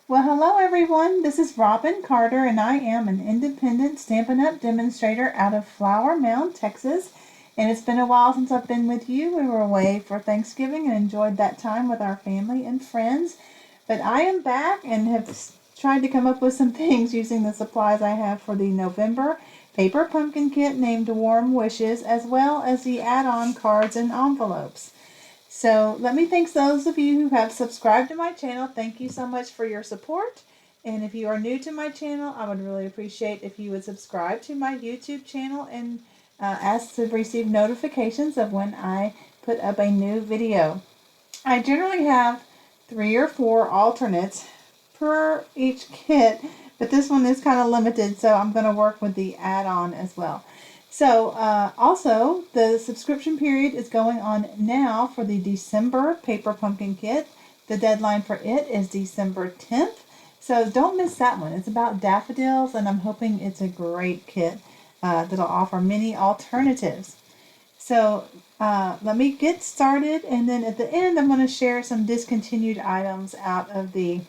Well, hello everyone. This is Robin Carter, and I am an independent Stampin' Up! Demonstrator out of Flower Mound, Texas. And it's been a while since I've been with you. We were away for Thanksgiving and enjoyed that time with our family and friends. But I am back and have tried to come up with some things using the supplies I have for the November paper pumpkin kit named Warm Wishes, as well as the add-on cards and envelopes. So let me thank those of you who have subscribed to my channel. Thank you so much for your support. And if you are new to my channel, I would really appreciate if you would subscribe to my YouTube channel and ask to receive notifications of when I put up a new video. I generally have 3 or 4 alternates per each kit, but this one is kind of limited, so I'm going to work with the add-on as well. So also, the subscription period is going on now for the December Paper Pumpkin Kit. The deadline for it is December 10th. So don't miss that one. It's about daffodils, and I'm hoping it's a great kit that'll offer many alternatives. So let me get started, and then at the end I'm going to share some discontinued items out of the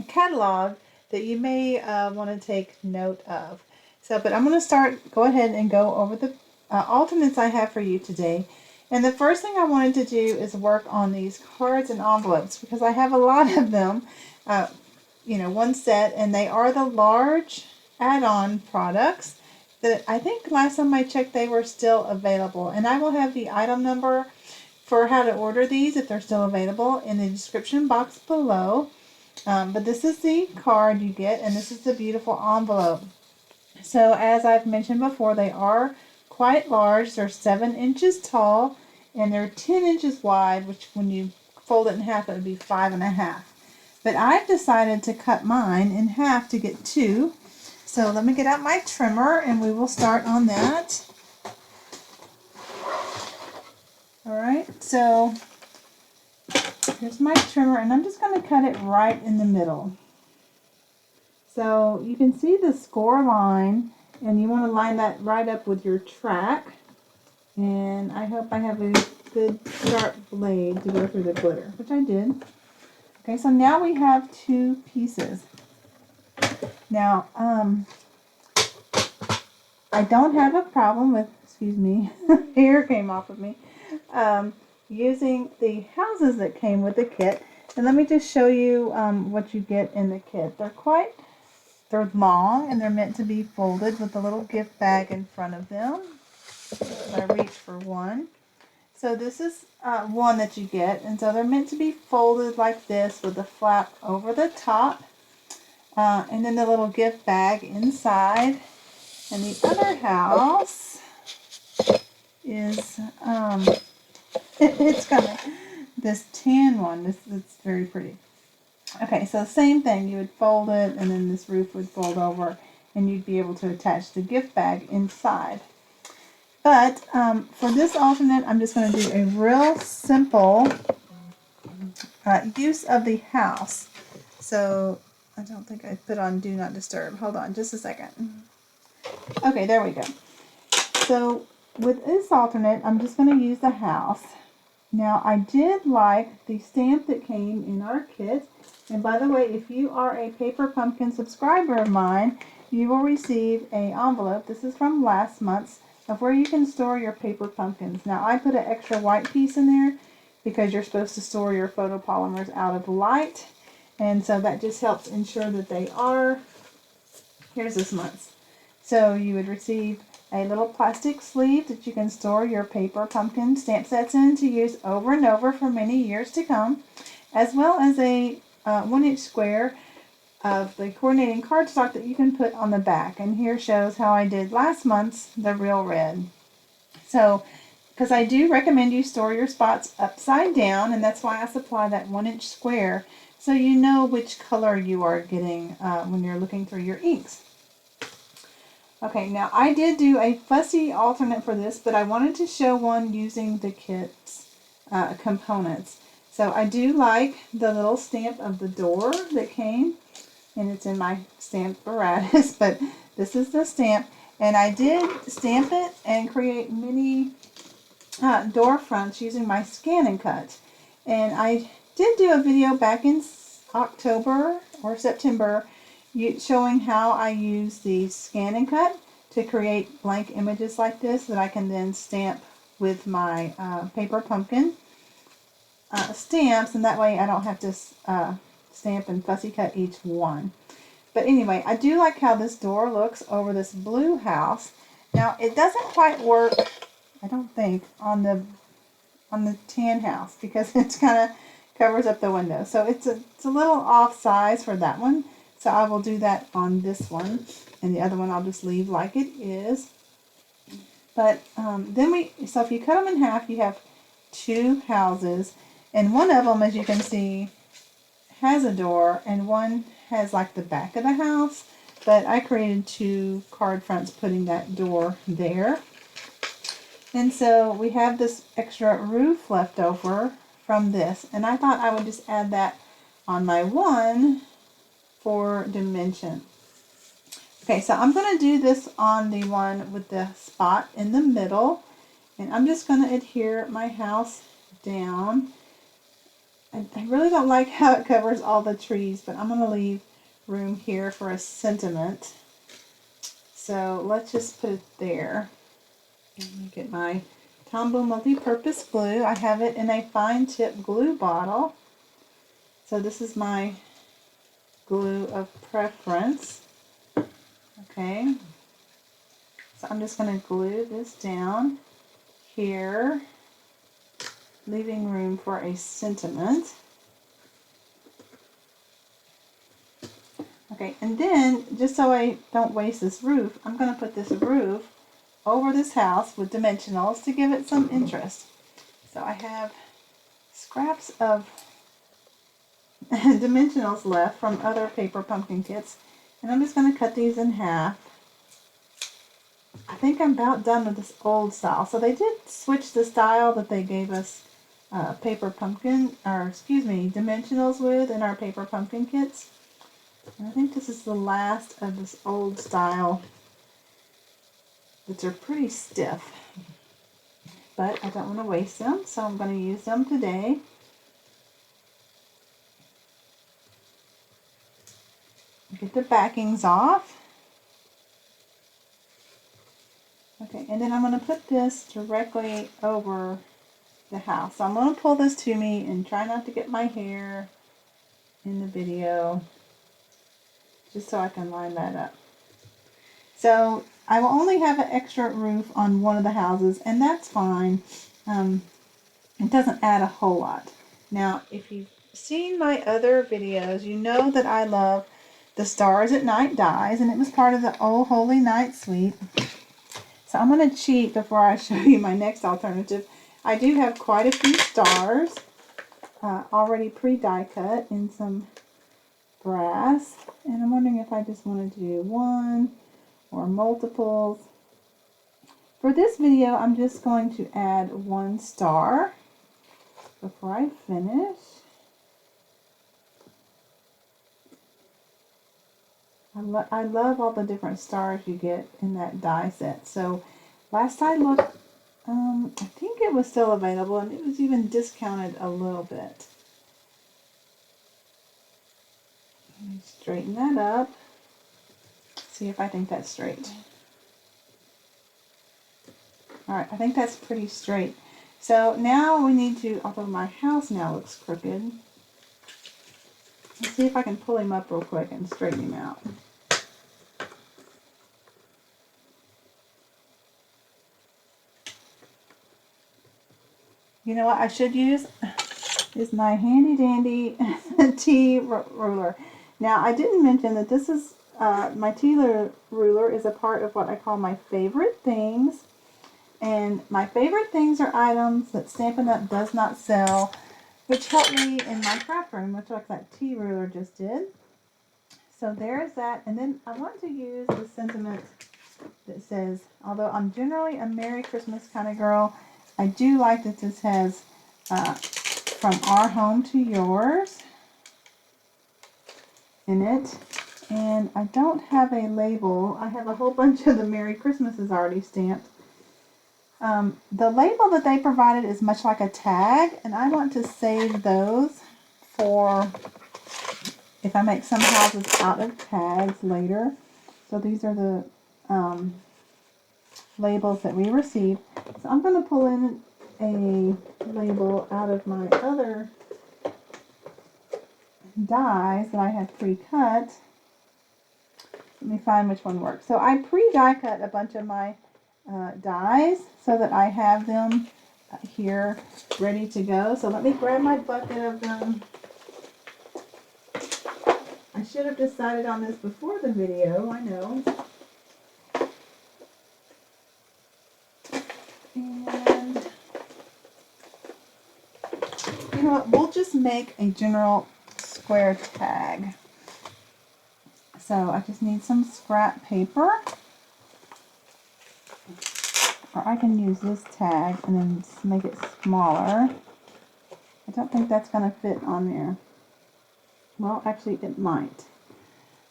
catalog that you may want to take note of. So, but I'm going to go ahead and go over the alternates I have for you today. And the first thing I wanted to do is work on these cards and envelopes because I have a lot of them, one set, and they are the large add-on products that I think last time I checked they were still available. And I will have the item number for how to order these if they're still available in the description box below. But this is the card you get, and this is the beautiful envelope. So as I've mentioned before, they are quite large. They're 7 inches tall and they're 10 inches wide, which when you fold it in half, it would be 5.5. But I've decided to cut mine in half to get 2. So let me get out my trimmer and we will start on that. Alright, so here's my trimmer and I'm just going to cut it right in the middle. So you can see the score line, and you want to line that right up with your track. And I hope I have a good sharp blade to go through the glitter, which I did. Okay, so now we have 2 pieces. Now, I don't have a problem with, excuse me, hair came off of me, using the houses that came with the kit. And let me just show you what you get in the kit. They're long and they're meant to be folded with a little gift bag in front of them. I reach for one. So this is one that you get, and so they're meant to be folded like this with the flap over the top, and then the little gift bag inside. And the other house is it's got this tan one. It's very pretty. Okay, so same thing. You would fold it, and then this roof would fold over, and you'd be able to attach the gift bag inside. But for this alternate, I'm just going to do a real simple use of the house. So I don't think I put on Do Not Disturb. Hold on just a second. Okay, there we go. So with this alternate, I'm just going to use the house. Now, I did like the stamp that came in our kit. And by the way, if you are a Paper Pumpkin subscriber of mine, you will receive an envelope. This is from last month's, of where you can store your paper pumpkins. Now, I put an extra white piece in there because you're supposed to store your photopolymers out of light. And so that just helps ensure that they are. Here's this month's. So you would receive a little plastic sleeve that you can store your paper pumpkin stamp sets in to use over and over for many years to come, as well as a 1-inch square of the coordinating cardstock that you can put on the back. And here shows how I did last month's, the Real Red. So, because I do recommend you store your spots upside down, and that's why I supply that 1-inch square, so you know which color you are getting when you're looking through your inks. Okay, now I did do a fussy alternate for this, but I wanted to show one using the kit's components. So I do like the little stamp of the door that came, and it's in my stamp apparatus, but this is the stamp. And I did stamp it and create mini door fronts using my Scan and Cut. And I did do a video back in October or September showing how I use the scan and cut to create blank images like this that I can then stamp with my paper pumpkin stamps, and that way I don't have to stamp and fussy cut each one. But anyway, I do like how this door looks over this blue house. Now it doesn't quite work, I don't think, on the tan house because it's kind of covers up the window. So it's a little off size for that one. So I will do that on this one, and the other one I'll just leave like it is. But so if you cut them in half, you have two houses, and one of them, as you can see, has a door, and one has like the back of the house. But I created two card fronts putting that door there. And so we have this extra roof left over from this, and I thought I would just add that on my one for dimension. Okay, so I'm going to do this on the one with the spot in the middle, and I'm just going to adhere my house down. I really don't like how it covers all the trees, but I'm going to leave room here for a sentiment. So let's just put it there. Let me get my Tombow multi-purpose glue. I have it in a fine tip glue bottle. So this is my glue of preference. Okay, so I'm just going to glue this down here, leaving room for a sentiment. Okay, and then, just so I don't waste this roof, I'm going to put this roof over this house with dimensionals to give it some interest. So I have scraps of dimensionals left from other paper pumpkin kits, and I'm just going to cut these in half. I think I'm about done with this old style. So they did switch the style that they gave us paper pumpkin, or excuse me, dimensionals with in our paper pumpkin kits. And I think this is the last of this old style, which are pretty stiff. But I don't want to waste them, so I'm going to use them today. Get the backings off. Okay, and then I'm going to put this directly over the house. So I'm going to pull this to me and try not to get my hair in the video, just so I can line that up. So I will only have an extra roof on one of the houses, and that's fine. It doesn't add a whole lot. Now, if you've seen my other videos, you know that I love the Stars at Night dies, and it was part of the Oh Holy Night suite. So I'm going to cheat before I show you my next alternative. I do have quite a few stars already pre-die cut in some brass, and I'm wondering if I just want to do one or multiples. For this video, I'm just going to add one star before I finish. I love all the different stars you get in that die set. So last I looked, I think it was still available, and it was even discounted a little bit. Let me straighten that up. See if I think that's straight. Alright, I think that's pretty straight. So now we need to, although my house now looks crooked, let's see if I can pull him up real quick and straighten him out. You know what I should use is my handy dandy T ruler. Now I didn't mention that this is my T ruler is a part of what I call my favorite things. And my favorite things are items that Stampin' Up! Does not sell, which helped me in my craft room, much like that T ruler just did. So there's that. And then I want to use the sentiment that says, although I'm generally a Merry Christmas kind of girl, I do like that this has from our home to yours in it. And I don't have a label. I have a whole bunch of the Merry Christmases already stamped. The label that they provided is much like a tag, and I want to save those for if I make some houses out of tags later. So these are the labels that we received. So I'm going to pull in a label out of my other dies that I have pre-cut. Let me find which one works. So I pre-die cut a bunch of my dies so that I have them here ready to go. So let me grab my bucket of them. I should have decided on this before the video, I know. And you know what, we'll just make a general square tag. So I just need some scrap paper, or I can use this tag and then make it smaller. I don't think that's going to fit on there. Well, actually it might.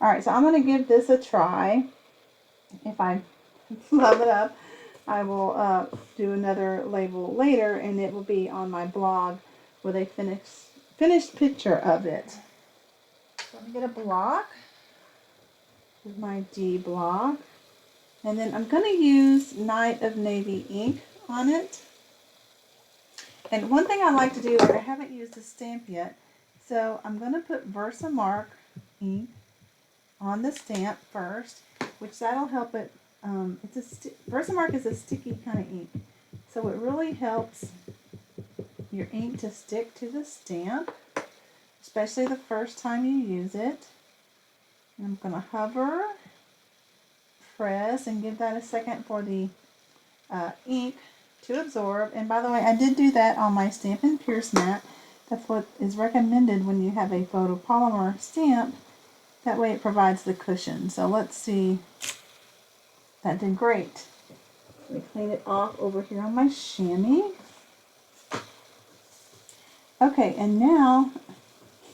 Alright, so I'm going to give this a try. If I love it up, I will do another label later, and it will be on my blog with a finished picture of it. So let me get a block with my D block, and then I'm going to use Night of Navy ink on it. And one thing I like to do, I haven't used a stamp yet, so I'm going to put Versamark ink on the stamp first, which that'll help it. Versamark is a sticky kind of ink, so it really helps your ink to stick to the stamp, especially the first time you use it. And I'm going to hover, press, and give that a second for the ink to absorb. And by the way, I did do that on my Stampin' Pierce mat. That's what is recommended when you have a photopolymer stamp. That way it provides the cushion. So let's see. That did great. Let me clean it off over here on my chamois. Okay, and now,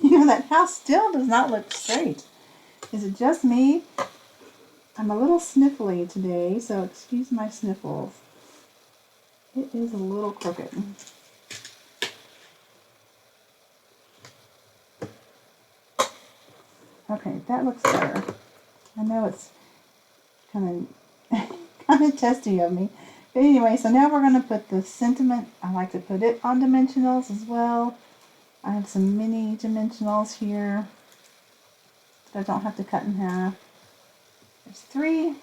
you know, that house still does not look straight. Is it just me? I'm a little sniffly today, so excuse my sniffles. It is a little crooked. Okay, that looks better. I know it's kind of testy of me. But anyway, so now we're going to put the sentiment. I like to put it on dimensionals as well. I have some mini dimensionals here that I don't have to cut in half. There's 3.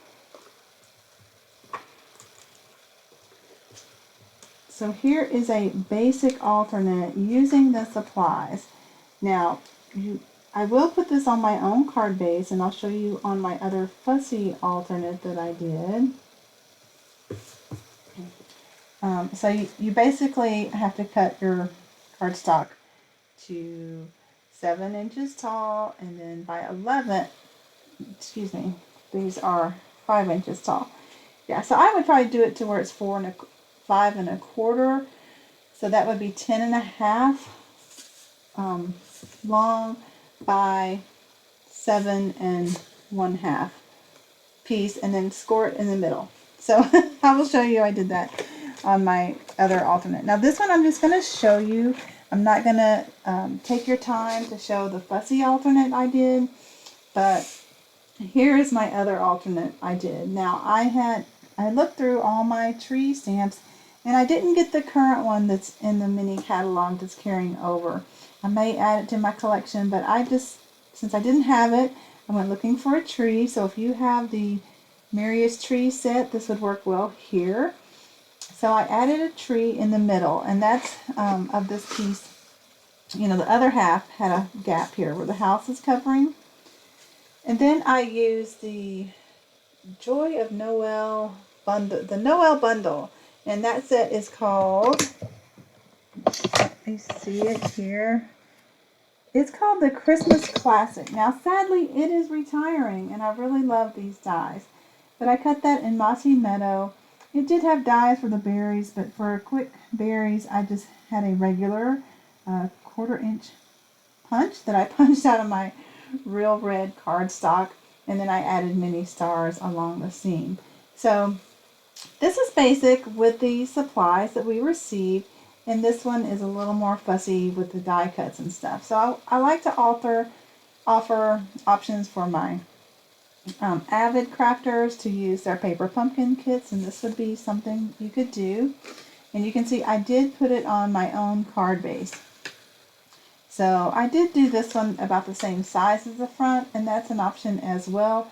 So here is a basic alternate using the supplies. Now, I will put this on my own card base, and I'll show you on my other fussy alternate that I did. So you basically have to cut your cardstock to 7 inches tall, and then by 11, excuse me, these are 5 inches tall. Yeah, so I would probably do it to where it's 5 1/4. So that would be 10 1/2 long by 7 1/2 piece, and then score it in the middle. So I will show you I did that on my other alternate. Now this one I'm just going to show you. I'm not going to take your time to show the fussy alternate I did, but here is my other alternate I did. Now I looked through all my tree stamps, and I didn't get the current one that's in the mini catalog that's carrying over. I may add it to my collection, but since I didn't have it, I went looking for a tree. So if you have the Marius tree set, this would work well here. So I added a tree in the middle, and that's of this piece. You know, the other half had a gap here where the house is covering. And then I used the Joy of Noel bundle, the Noel bundle, and that set is called, let me see it here, it's called the Christmas Classic. Now sadly it is retiring, and I really love these dies, but I cut that in Mossy Meadow. It did have dies for the berries, but for quick berries I just had a regular 1/4 inch punch that I punched out of my real red cardstock, and then I added mini stars along the seam. So this is basic with the supplies that we received, and this one is a little more fussy with the die cuts and stuff. So I like to alter offer options for my avid crafters to use their paper pumpkin kits, and this would be something you could do. And you can see I did put it on my own card base. So I did do this one about the same size as the front, and that's an option as well,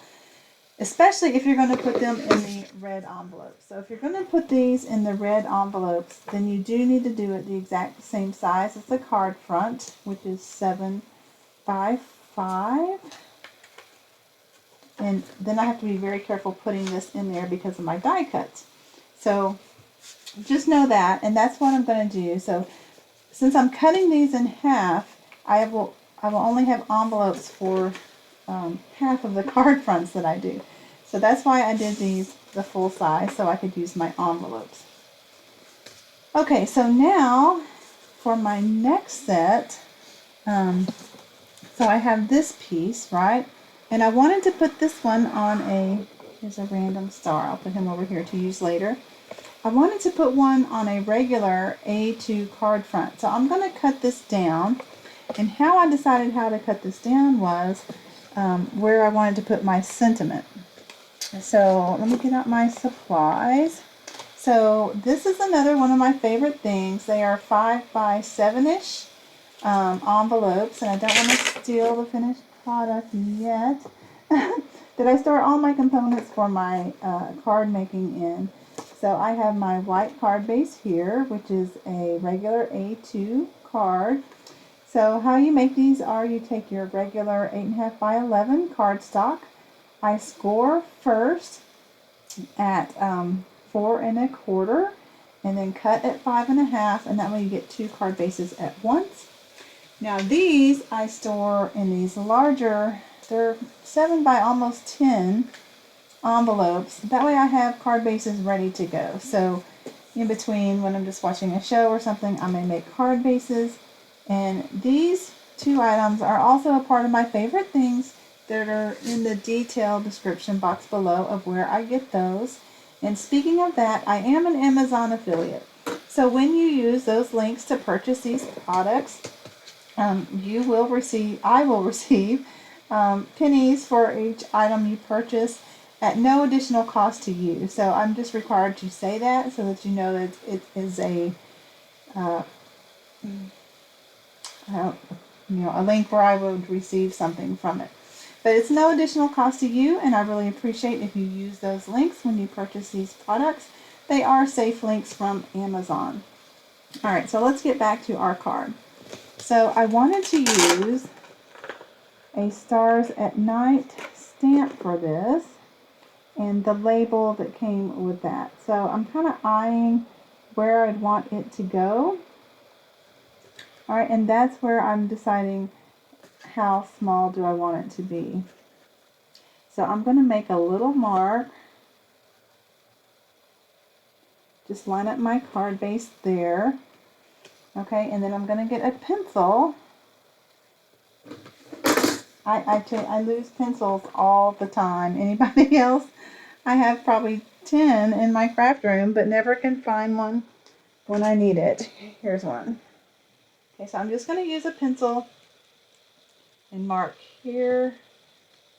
especially if you're going to put them in the red envelopes. So if you're going to put these in the red envelopes, then you do need to do it the exact same size as the card front, which is 7 by 5. And then I have to be very careful putting this in there because of my die cuts. So just know that, and that's what I'm going to do. So since I'm cutting these in half, I will only have envelopes for half of the card fronts that I do. So that's why I did these the full size, so I could use my envelopes. Okay, so now for my next set, so I have this piece, right? And I wanted to put this one on here's a random star. I'll put him over here to use later. I wanted to put one on a regular A2 card front. So I'm going to cut this down. And how I decided how to cut this down was where I wanted to put my sentiment. So let me get out my supplies. So this is another one of my favorite things. They are 5 by 7-ish envelopes, and I don't want to steal the finished product yet. Did I store all my components for my card making in? So I have my white card base here, which is a regular A2 card. So how you make these are you take your regular 8.5 by 11 cardstock. I score first at 4 1/4, and then cut at 5 1/2, and that way you get 2 card bases at once. Now these I store in these larger, they're 7 by almost 10 envelopes. That way I have card bases ready to go. So in between, when I'm just watching a show or something, I may make card bases. And these 2 items are also a part of my favorite things that are in the detailed description box below of where I get those. And speaking of that, I am an Amazon affiliate. So when you use those links to purchase these products, I will receive pennies for each item you purchase at no additional cost to you. So I'm just required to say that so that you know that it is a link where I would receive something from it. But it's no additional cost to you, and I really appreciate if you use those links when you purchase these products. They are safe links from Amazon. Alright, so let's get back to our card. So I wanted to use a Stars at Night stamp for this, and the label that came with that. So I'm kind of eyeing where I'd want it to go. Alright, and that's where I'm deciding how small do I want it to be. So I'm going to make a little mark. Just line up my card base there. Okay, and then I'm going to get a pencil. I lose pencils all the time. Anybody else? I have probably 10 in my craft room, but never can find one when I need it. Here's one. Okay, so I'm just going to use a pencil and mark here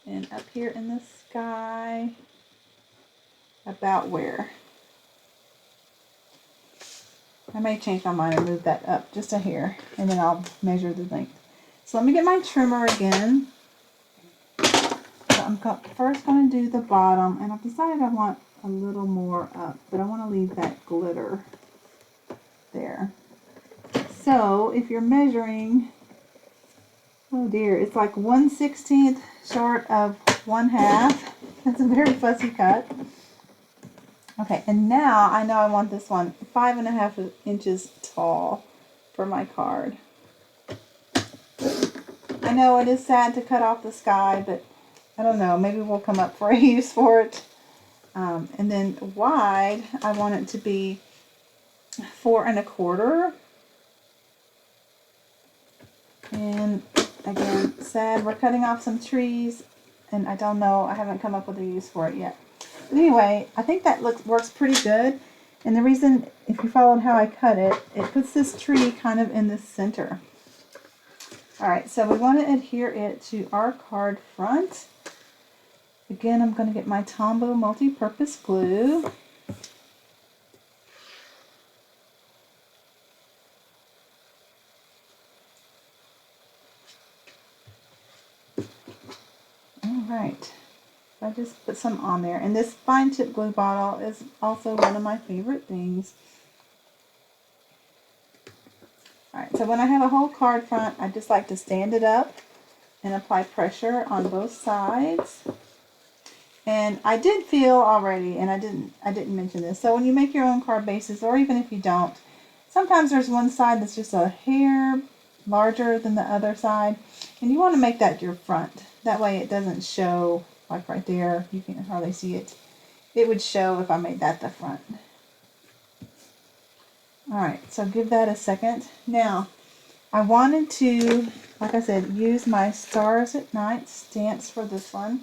and up here in the sky about where. I may change my mind and move that up just a hair, and then I'll measure the length. So let me get my trimmer again. So I'm first going to do the bottom, and I've decided I want a little more up, but I want to leave that glitter there. So if you're measuring, oh dear, it's like 1/16 short of 1/2. That's a very fussy cut. Okay, and now I know I want this one 5 1/2 inches tall for my card. I know it is sad to cut off the sky, but I don't know, maybe we'll come up for a use for it. And then wide, I want it to be 4 1/4. And again, sad, we're cutting off some trees, and I don't know, I haven't come up with a use for it yet. But anyway, I think that works pretty good. And the reason, if you followed how I cut it, it puts this tree kind of in the center. Alright, so we want to adhere it to our card front. Again, I'm going to get my Tombow multi-purpose glue. Alright, I just put some on there. And this fine tip glue bottle is also one of my favorite things. Alright, so when I have a whole card front, I just like to stand it up and apply pressure on both sides. And I did feel already, and I didn't mention this, so when you make your own card bases, or even if you don't, sometimes there's one side that's just a hair larger than the other side, and you want to make that your front. That way it doesn't show, like right there, you can't hardly see it. It would show if I made that the front. Alright, so give that a second. Now, I wanted to, like I said, use my Stars at Night stamps for this one.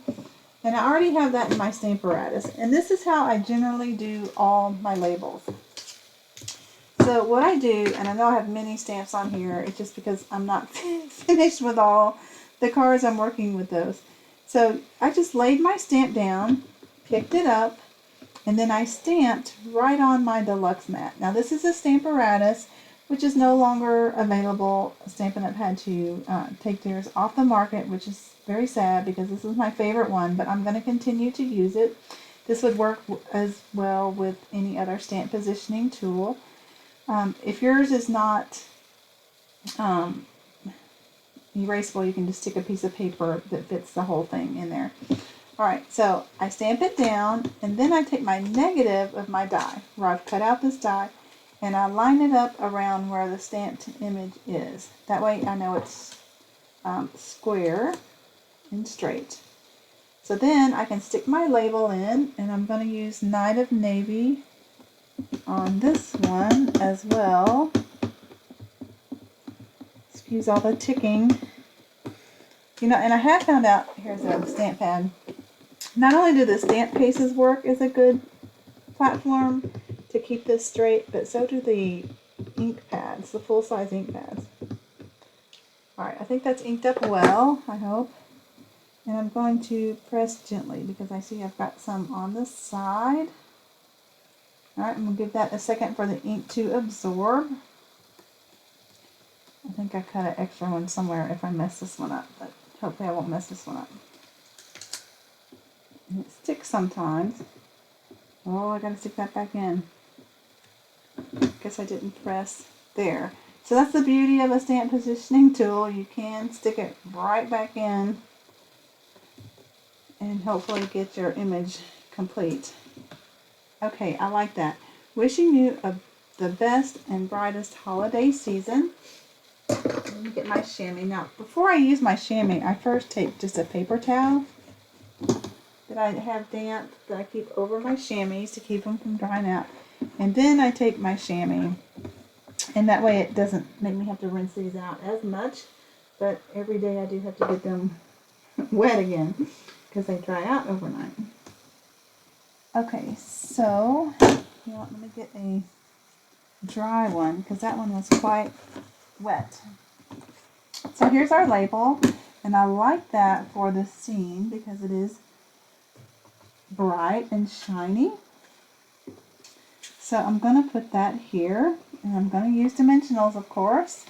And I already have that in my Stamparatus. And this is how I generally do all my labels. So what I do, and I know I have many stamps on here, it's just because I'm not finished with all the cards I'm working with those. So I just laid my stamp down, picked it up, and then I stamped right on my deluxe mat. Now this is a Stamparatus, which is no longer available. Stampin' Up! Had to take theirs off the market, which is very sad because this is my favorite one, but I'm going to continue to use it. This would work as well with any other stamp positioning tool. If yours is not erasable, you can just stick a piece of paper that fits the whole thing in there. Alright, so I stamp it down, and then I take my negative of my die, where I've cut out this die, and I line it up around where the stamped image is. That way I know it's square and straight. So then I can stick my label in, and I'm going to use Night of Navy on this one as well. Excuse all the ticking. You know, and I have found out, here's a stamp pad. Not only do the stamp cases work as a good platform to keep this straight, but so do the ink pads, the full-size ink pads. Alright, I think that's inked up well, I hope. And I'm going to press gently because I see I've got some on the side. Alright, I'm going to give that a second for the ink to absorb. I think I cut an extra one somewhere if I mess this one up, but hopefully I won't mess this one up. And it sticks sometimes. Oh, I gotta stick that back in. Guess I didn't press there. So that's the beauty of a stamp positioning tool. You can stick it right back in and hopefully get your image complete. Okay, I like that. Wishing you the best and brightest holiday season. Let me get my chamois. Now, before I use my chamois, I first take just a paper towel that I have damp that I keep over my chamois to keep them from drying out. And then I take my chamois. And that way it doesn't make me have to rinse these out as much. But every day I do have to get them wet again because they dry out overnight. Okay, so you know, let me get a dry one because that one was quite wet. So here's our label, and I like that for the scene because it is bright and shiny. So I'm going to put that here, and I'm going to use dimensionals, of course.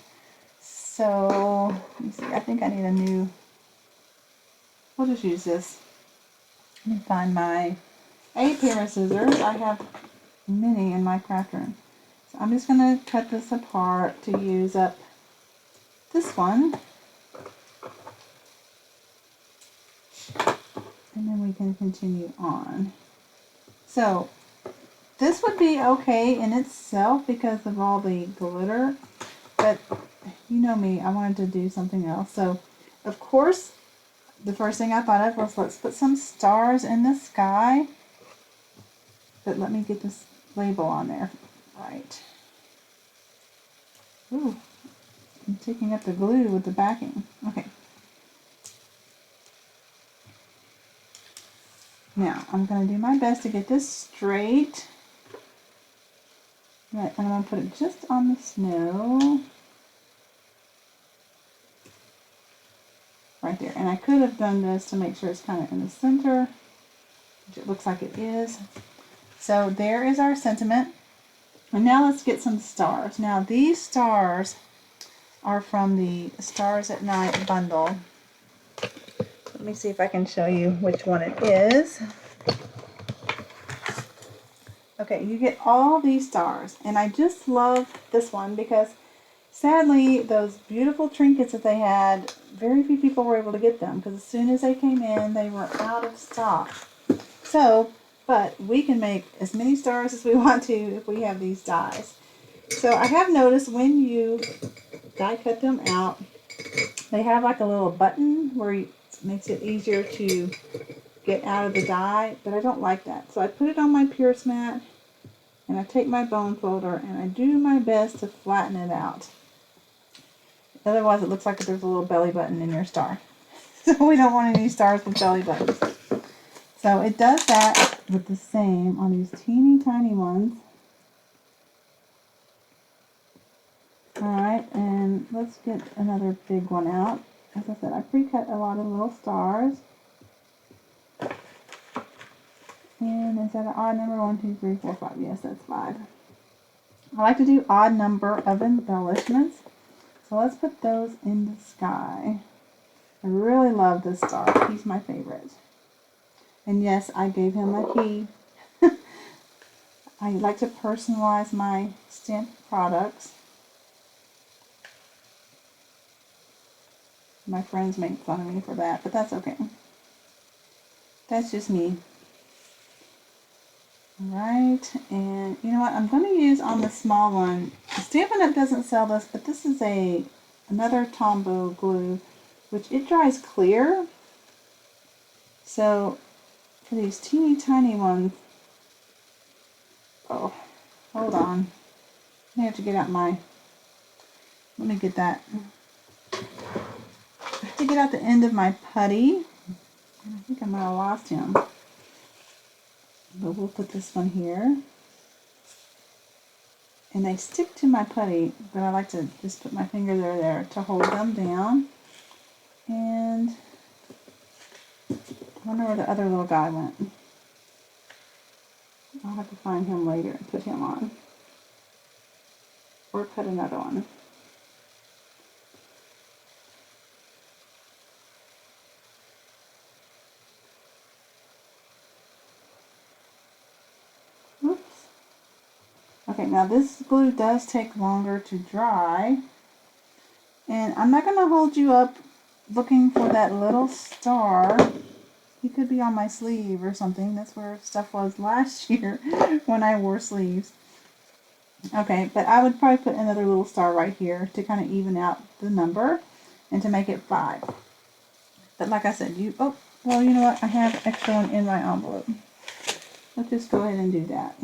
So let me see, I think I need a new, we'll just use this. Let me find my a pair of scissors. I have many in my craft room. So I'm just going to cut this apart to use up this one. And then we can continue on. So this would be okay in itself because of all the glitter, but you know me, I wanted to do something else. So of course, the first thing I thought of was let's put some stars in the sky. But let me get this label on there. Right. Ooh, I'm taking up the glue with the backing. Okay. Now, I'm going to do my best to get this straight. Right, I'm going to put it just on the snow. right there. And I could have done this to make sure it's kind of in the center, which it looks like it is. So there is our sentiment. And now let's get some stars. Now these stars are from the Stars at Night bundle. Let me see if I can show you which one it is. Okay, you get all these stars, and I just love this one because sadly those beautiful trinkets that they had, very few people were able to get them because as soon as they came in they were out of stock. So, but we can make as many stars as we want to if we have these dies. So I have noticed when you die cut them out, they have like a little button where it makes it easier to get out of the die, but I don't like that. So I put it on my Pierce mat, and I take my bone folder, and I do my best to flatten it out. Otherwise, it looks like there's a little belly button in your star. So we don't want any stars with belly buttons. So it does that with the same on these teeny tiny ones. Alright, and let's get another big one out. As I said, I pre-cut a lot of little stars. And is that an odd number? 1, 2, 3, 4, 5. Yes, that's 5. I like to do odd number of embellishments. So let's put those in the sky. I really love this star. He's my favorite. And yes, I gave him a he. I like to personalize my stamp products. My friends make fun of me for that, but that's okay. That's just me. Alright, and you know what, I'm going to use on the small one, Stampin' Up! Doesn't sell this, but this is another Tombow glue, which it dries clear. So, for these teeny tiny ones, oh, hold on, I have to get out let me get that. I have to get out the end of my putty, and I think I might have lost him. But we'll put this one here. And they stick to my putty, but I like to just put my finger there to hold them down. And I wonder where the other little guy went. I'll have to find him later and put him on. Or cut another one. Okay, now this glue does take longer to dry, and I'm not going to hold you up looking for that little star. He could be on my sleeve or something. That's where stuff was last year when I wore sleeves. Okay, but I would probably put another little star right here to kind of even out the number and to make it 5. But like I said, oh, well, you know what? I have extra one in my envelope. Let's just go ahead and do that.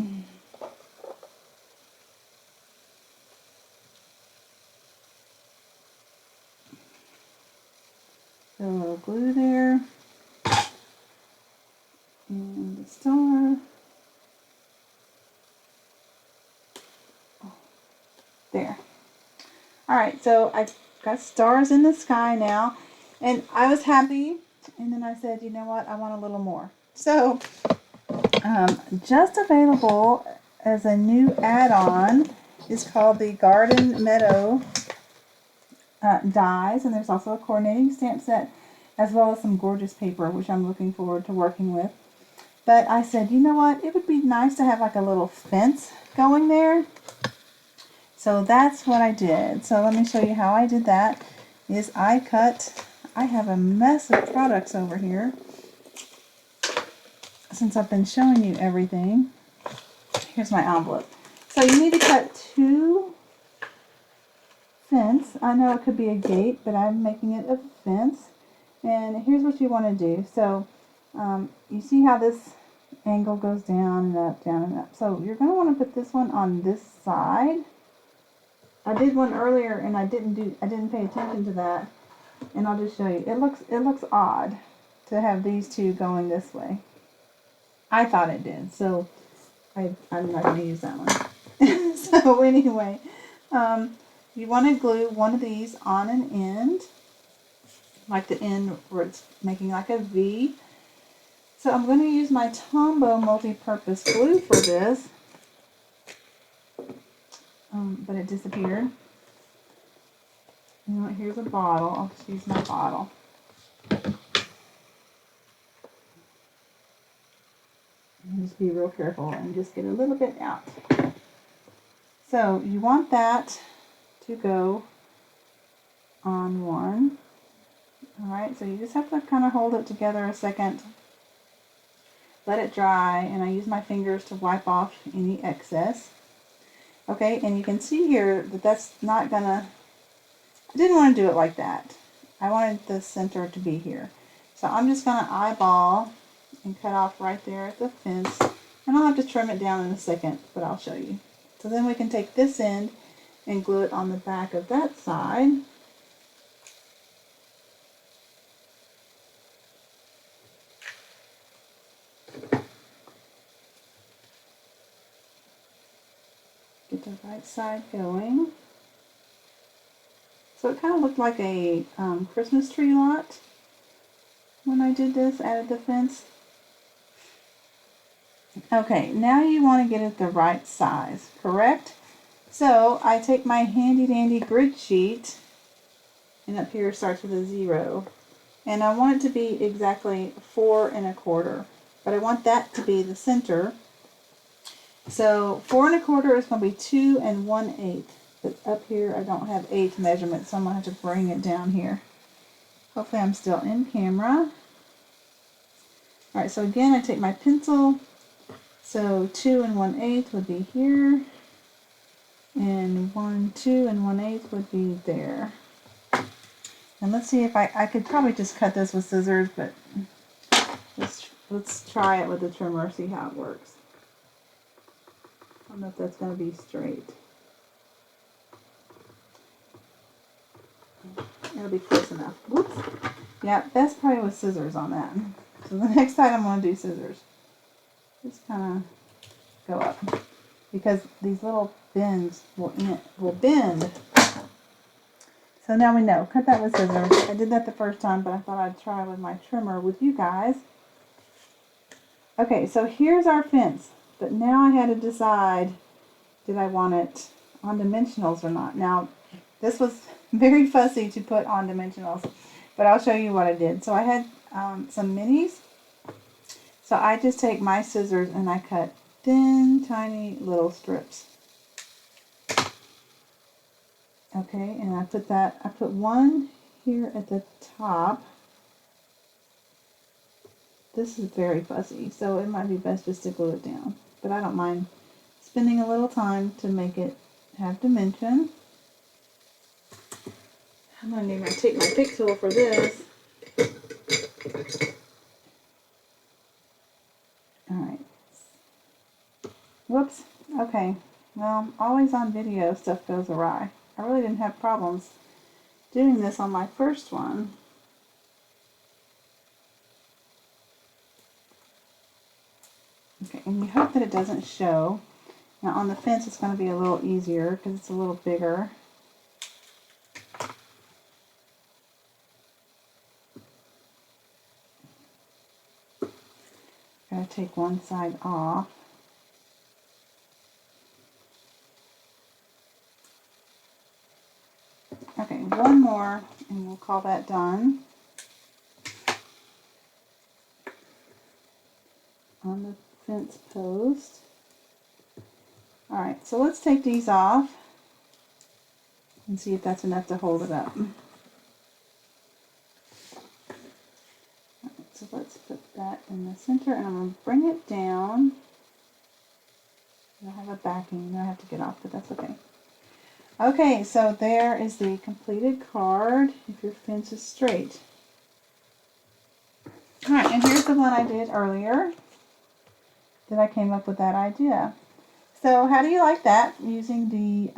Put a little glue there, and the star. Oh, there. Alright, so I got stars in the sky now, and I was happy, and then I said, you know what, I want a little more. So, just available as a new add-on is called the Garden Meadow dies, and there's also a coordinating stamp set as well as some gorgeous paper, which I'm looking forward to working with. But I said, you know what, it would be nice to have like a little fence going there. So that's what I did. So let me show you how I did that. I have a mess of products over here since I've been showing you everything. Here's my envelope. So you need to cut 2 fence. I know it could be a gate, but I'm making it a fence. And here's what you want to do. So you see how this angle goes down and up, down and up. So you're going to want to put this one on this side. I did one earlier and I didn't pay attention to that. And I'll just show you. It looks odd to have these two going this way. I thought it did. So I'm not going to use that one. So anyway, you want to glue one of these on an end. like the end where it's making like a V. So I'm going to use my Tombow multi-purpose glue for this, but it disappeared. And here's a bottle. I'll just use my bottle. And just be real careful and just get a little bit out. So you want that to go on one. Alright, so you just have to kind of hold it together a second. Let it dry, and I use my fingers to wipe off any excess. Okay, and you can see here that that's not gonna, I didn't want to do it like that. I wanted the center to be here. So I'm just gonna eyeball and cut off right there at the fence. And I'll have to trim it down in a second, but I'll show you. So then we can take this end and glue it on the back of that side. Get the right side going. So it kind of looked like a Christmas tree lot when I did this, added the fence. Okay, now you want to get it the right size, correct? So I take my handy dandy grid sheet, and up here starts with a 0. And I want it to be exactly 4 1/4, but I want that to be the center. So 4 1/4 is going to be 2 1/8. But up here I don't have 8 measurements, so I'm going to have to bring it down here. Hopefully I'm still in camera. Alright, so again I take my pencil. So 2 1/8 would be here. And 2 1/8 would be there. And let's see if I could probably just cut this with scissors, but let's try it with the trimmer, see how it works. I don't know if that's going to be straight. It'll be close enough. Whoops. Yeah, that's probably with scissors on that. So the next time I'm going to do scissors. Just kind of go up. Because these little bends will bend. So now we know. Cut that with scissors. I did that the first time, but I thought I'd try with my trimmer with you guys. Okay, so here's our fence. But now I had to decide, did I want it on dimensionals or not? Now, this was very fussy to put on dimensionals, but I'll show you what I did. So I had some minis. So I just take my scissors and I cut thin, tiny little strips. Okay, and I put one here at the top. This is very fuzzy, so it might be best just to glue it down. But I don't mind spending a little time to make it have dimension. I'm going to take my pick tool for this. Alright. Whoops. Okay. Well, always on video stuff goes awry. I really didn't have problems doing this on my first one. Okay, and you hope that it doesn't show. Now on the fence it's going to be a little easier because it's a little bigger. Gotta take one side off. Okay, one more and we'll call that done. On the fence post. Alright, so let's take these off and see if that's enough to hold it up. Alright, so let's put that in the center and I'm going to bring it down. I have a backing that I have to get off, but that's okay. Okay, so there is the completed card if your fence is straight. Alright, and here's the one I did earlier that I came up with that idea. So how do you like that, using the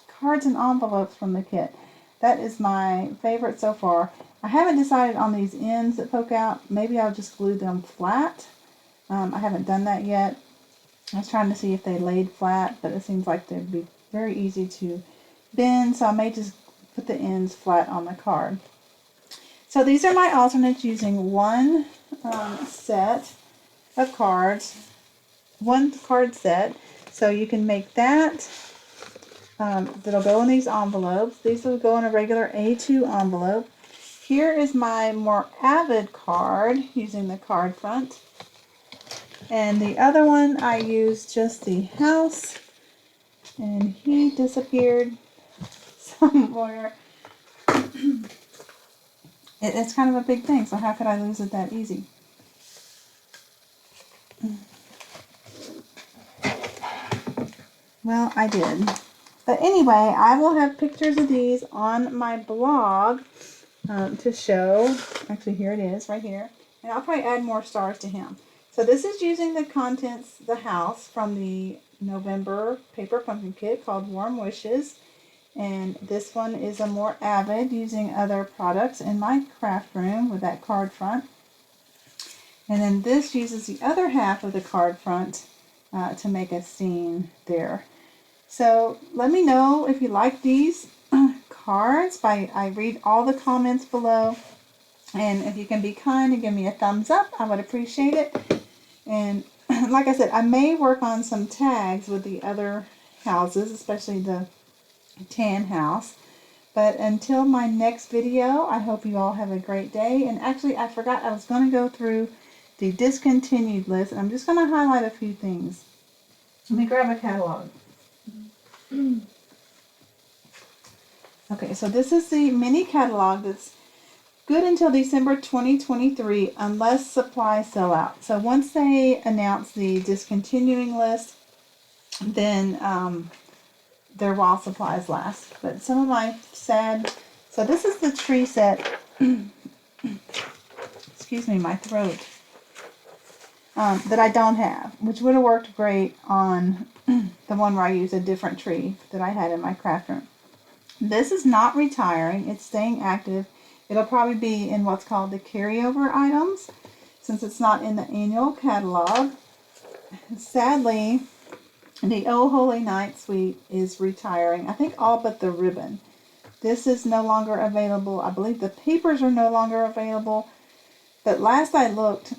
cards and envelopes from the kit? That is my favorite so far. I haven't decided on these ends that poke out. Maybe I'll just glue them flat. I haven't done that yet. I was trying to see if they laid flat, but it seems like they'd be very easy to bend, so I may just put the ends flat on the card. So these are my alternates using one set of cards, one card set. So you can make that. That'll go in these envelopes. These will go in a regular A2 envelope. Here is my more avid card using the card front. And the other one I used just the house. And he disappeared somewhere. It's kind of a big thing, so how could I lose it that easy? Well, I did. But anyway, I will have pictures of these on my blog to show. Actually, here it is, right here. And I'll probably add more stars to him. So this is using the contents, the house, from the November paper pumpkin kit called Warm Wishes. And this one is a more avid, using other products in my craft room with that card front. And then this uses the other half of the card front to make a scene there. So let me know if you like these cards. I read all the comments below. And if you can be kind and give me a thumbs up, I would appreciate it. And like I said, I may work on some tags with the other houses, especially the tan house. But until my next video, I hope you all have a great day. And actually, I forgot I was going to go through the discontinued list. And I'm just going to highlight a few things. Let me grab a catalog. Okay, so this is the mini catalog that's good until December 2023 unless supplies sell out. So once they announce the discontinuing list, then they're while supplies last. But some of my sad... So this is the tree set. Excuse me, my throat. That I don't have, which would have worked great on the one where I used a different tree that I had in my craft room. This is not retiring. It's staying active. It'll probably be in what's called the carryover items, since it's not in the annual catalog. Sadly, the Oh Holy Night Suite is retiring. I think all but the ribbon. This is no longer available. I believe the papers are no longer available. But last I looked,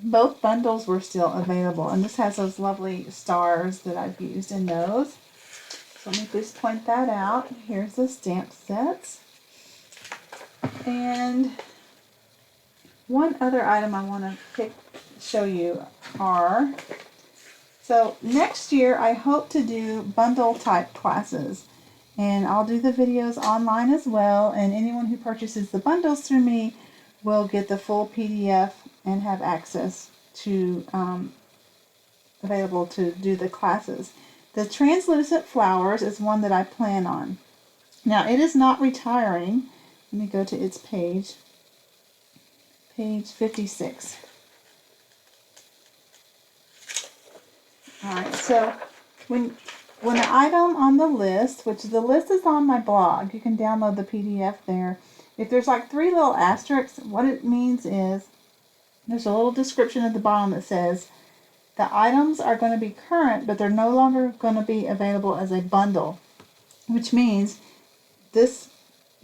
both bundles were still available. And this has those lovely stars that I've used in those. So let me just point that out. Here's the stamp sets. And one other item I want to show you are, so next year I hope to do bundle type classes, and I'll do the videos online as well, and anyone who purchases the bundles through me will get the full PDF and have access to available to do the classes. The translucent flowers is one that I plan on. Now it is not retiring. Let me go to its page. Page 56. Alright, so when an item on the list, which the list is on my blog, you can download the PDF there. If there's like 3 little asterisks, what it means is there's a little description at the bottom that says the items are going to be current, but they're no longer going to be available as a bundle, which means this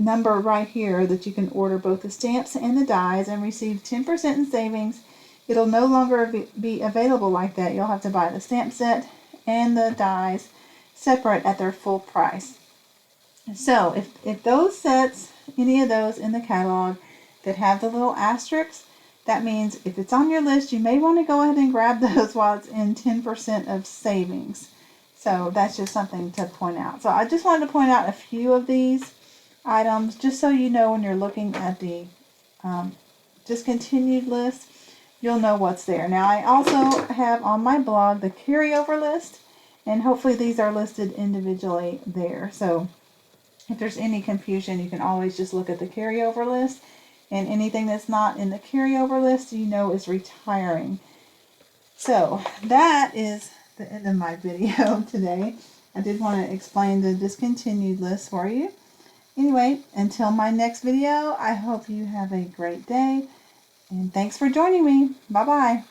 number right here that you can order both the stamps and the dies and receive 10% in savings. It'll no longer be available like that. You'll have to buy the stamp set and the dies separate at their full price. So if those sets, any of those in the catalog that have the little asterisks, that means if it's on your list, you may want to go ahead and grab those while it's in 10% of savings. So that's just something to point out. So I just wanted to point out a few of these items just so you know when you're looking at the discontinued list, you'll know what's there. Now I also have on my blog the carryover list, and hopefully these are listed individually there. So if there's any confusion, you can always just look at the carryover list, and anything that's not in the carryover list you know is retiring. So that is the end of my video today. I did want to explain the discontinued list for you. Anyway, until my next video, I hope you have a great day, and thanks for joining me. Bye-bye.